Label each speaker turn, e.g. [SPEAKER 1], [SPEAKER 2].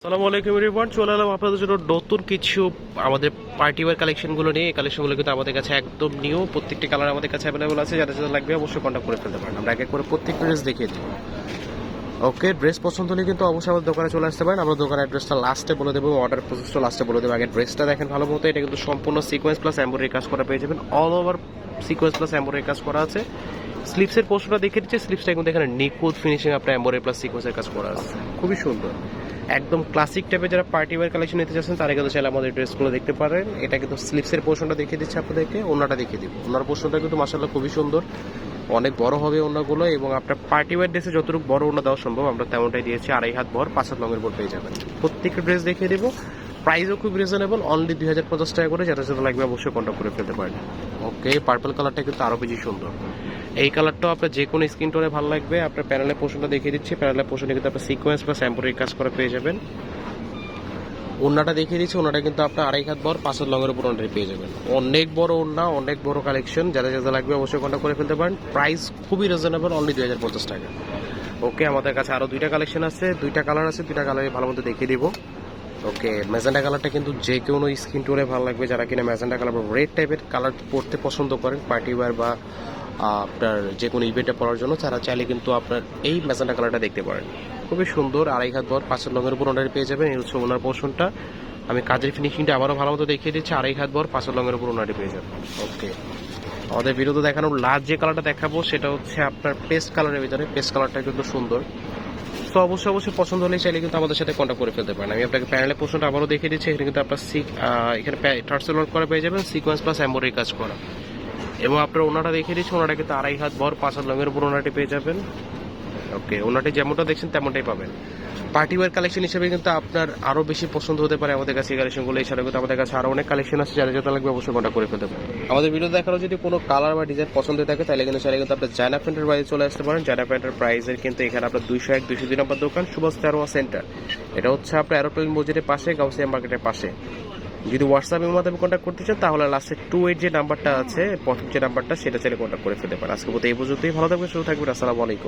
[SPEAKER 1] আসসালামু আলাইকুম এভরিওয়ান, চলে এলাম আপনাদের জন্য নতুন কিছু আমাদের পার্টি ওয়্যার কালেকশনগুলো নিয়ে। এই কালেকশনগুলো কিন্তু আমাদের কাছে একদম নিউ, প্রত্যেকটি কালার আমাদের কাছে অ্যাভেলেবল আছে। যাদের যাদের লাগবে অবশ্যই কন্ট্যাক্ট করে ফেলতে পারেন। আমরা এক এক করে প্রত্যেকটা ড্রেস দেখিয়ে দিব। ওকে, ড্রেস পছন্দ হলে কিন্তু অবশ্যই আমাদের দোকানে চলে আসতে পারেন। আমরা দোকানের অ্যাড্রেসটা লাস্টে বলে দেবো, অর্ডার প্রসেসটা লাস্টে বলে দেবো। আগে ড্রেসটা দেখেন ভালো মতো। এটা কিন্তু সম্পূর্ণ সিকোয়েন্স প্লাস এমব্রয়ডারি কাজ করা পেয়ে যাবেন। All over sequence plus embroidery কাজ করা আছে। স্লিপসের পোর্শনটা দেখে দিচ্ছে, স্লিপসটা কিন্তু এখানে নিখুঁত ফিনিশিং আপনার এমব্রয়ডারি প্লাস সিকোয়েন্সের কাজ করা আছে, খুবই সুন্দর। একদম ক্লাসিক টাইপের যারা পার্টি ওয়্যার কালেকশন নিতে চাচ্ছেন তারা কিন্তু চাইলে আমাদের ড্রেসগুলো দেখতে পারেন। এটা কিন্তু স্লিপসের পোর্শনটা দেখিয়ে দিচ্ছে আপনাদেরকে, ওনাটা দেখিয়ে দিব। ওনার পোর্শনটা কিন্তু মাশাআল্লাহ খুবই সুন্দর, অনেক বড় হবে ওনাগুলো। এবং আপনার পার্টি ওয়্যার ড্রেসে যতটুকু বড় ওনা দেওয়া সম্ভব আমরা তেমনটাই দিয়েছি। 2.5 হাত ভর 5 হাত লংয়ের বোর্ড পেয়ে যাবেন। প্রত্যেকটা ড্রেস দেখিয়ে দেবো, প্রাইসও খুব রিজনেবল, অনলি 2050 টাকা করে। যারা যারা লাগবে অবশ্যই কন্ট্যাক্ট করে ফেলতে পারেন। ওকে, পার্পল কালারটা কিন্তু আরও বেশি সুন্দর। এই কালারটাও আপনার যে কোনো স্কিন টোনে ভালো লাগবে। আপনার প্যানেলের পোর্শনটা দেখিয়ে দিচ্ছি, প্যানেলের পোর্শনে কিন্তু আপনার সিকোয়েন্স প্লাস এমব্রয়ডারি কাজ করা পেয়ে যাবেন। ওড়নাটা দেখিয়ে দিচ্ছি, ওনাটা কিন্তু আপনার 2.5 হাত বড় 5 হাত লংয়ের উপর ওনাটা পেয়ে যাবেন। অনেক বড় ওড়না, অনেক বড় কালেকশন। যারা যারা লাগবে অবশ্যই কন্ট্যাক্ট করে ফেলতে পারেন। প্রাইস খুবই রিজনেবল, অনলি 2050 টাকা। ওকে, আমাদের কাছে আরও দুইটা কালেকশন আছে, দুইটা কালার আছে, দুইটা কালারই ভালো মতো দেখিয়ে দিব। ওকে, ম্যাজেন্ডা কালারটা কিন্তু যে কোনো স্কিন টোনে ভালো লাগবে। যারা কিনা ম্যাজেন্ডা কালার বা রেড টাইপের কালার পরতে পছন্দ করেন পার্টি ওয়্যার বা আপনার যে কোনো ইভেন্টে পরার জন্য, তারা চাইলে কিন্তু আপনার এই ম্যাজেন্ডা কালারটা দেখতে পারেন। খুবই সুন্দর, 2.5 হাত বর 5 লংয়ের উপর ওনার পেয়ে যাবেন। এই হচ্ছে ওনার পোর্শনটা। আমি কাজের ফিনিশিংটা আবারও ভালো মতো দেখিয়ে দিচ্ছি। 2.5 হাত বর 5 লংয়ের উপর ওনার পেয়ে যাবেন। ওকে, আমাদের ভিডিওতে দেখানোর লাস্ট যে কালারটা দেখাবো সেটা হচ্ছে আপনার পেস্ট কালারের ভিতরে। পেস্ট কালারটা কিন্তু সুন্দর। তো অবশ্যই অবশ্যই পছন্দ হলে চাইলে কিন্তু আমাদের সাথে কন্ট্যাক্ট করে ফেলতে পারেন। আমি আপনাকে প্যানেলের পোর্শনটা আবারও দেখিয়ে দিচ্ছি। এখানে কিন্তু আপনার এখানে টার্সেল ওয়ার্ক করা পেয়ে যাবেন, সিকোয়েন্স প্লাস এমব্রয়ডারি কাজ করা। এবং আপনার ওনাটা দেখিয়ে দিচ্ছি, ওনাটা কিন্তু 2.5 হাত বর 5 হাত লংয়ের উপর ওনাটি পেয়ে যাবেন। ওকে, ওনাটি যেমনটা দেখছেন তেমনটাই পাবেন। পার্টি ওয়্যার কালেকশন হিসেবে কিন্তু আপনার আরও বেশি পছন্দ হতে পারে আমাদের কাছে এই কালেকশনগুলো। এছাড়াও কিন্তু আমাদের কাছে আরও অনেক কালেকশন আছে, যারা যেটা লাগবে অবশ্যই কন্ট্যাক্ট করে ফেলতে পারেন। আমাদের ভিডিও দেখানো যদি কোনো কালার বা ডিজাইন পছন্দ হয়ে থাকে তাহলে কিন্তু চাইলে কিন্তু আপনার জায়না প্যান্টের বাইরে চলে আসতে পারেন। জায়না প্যান্টের প্রাইসের কিন্তু এখানে আপনার 201 202 নম্বর দোকান, সুভাষ তেরোয়া সেন্টার। এটা হচ্ছে আপনার এরোপ্লেন মসজিদের পাশে, গাউসিয়া মার্কেটের পাশে। যদি হোয়াটসঅ্যাপের মাধ্যমে কন্ট্যাক্ট করতে চান তাহলে লাস্টে 28 যে নাম্বারটা আছে, প্রথম যে নাম্বারটা, সেটা চাইলে কন্ট্যাক্ট করে ফেলতে পারেন। আজকে মতো এই পর্যন্তই। ভালো থাকবেন, সুস্থ থাকবেন। আসসালামু আলাইকুম।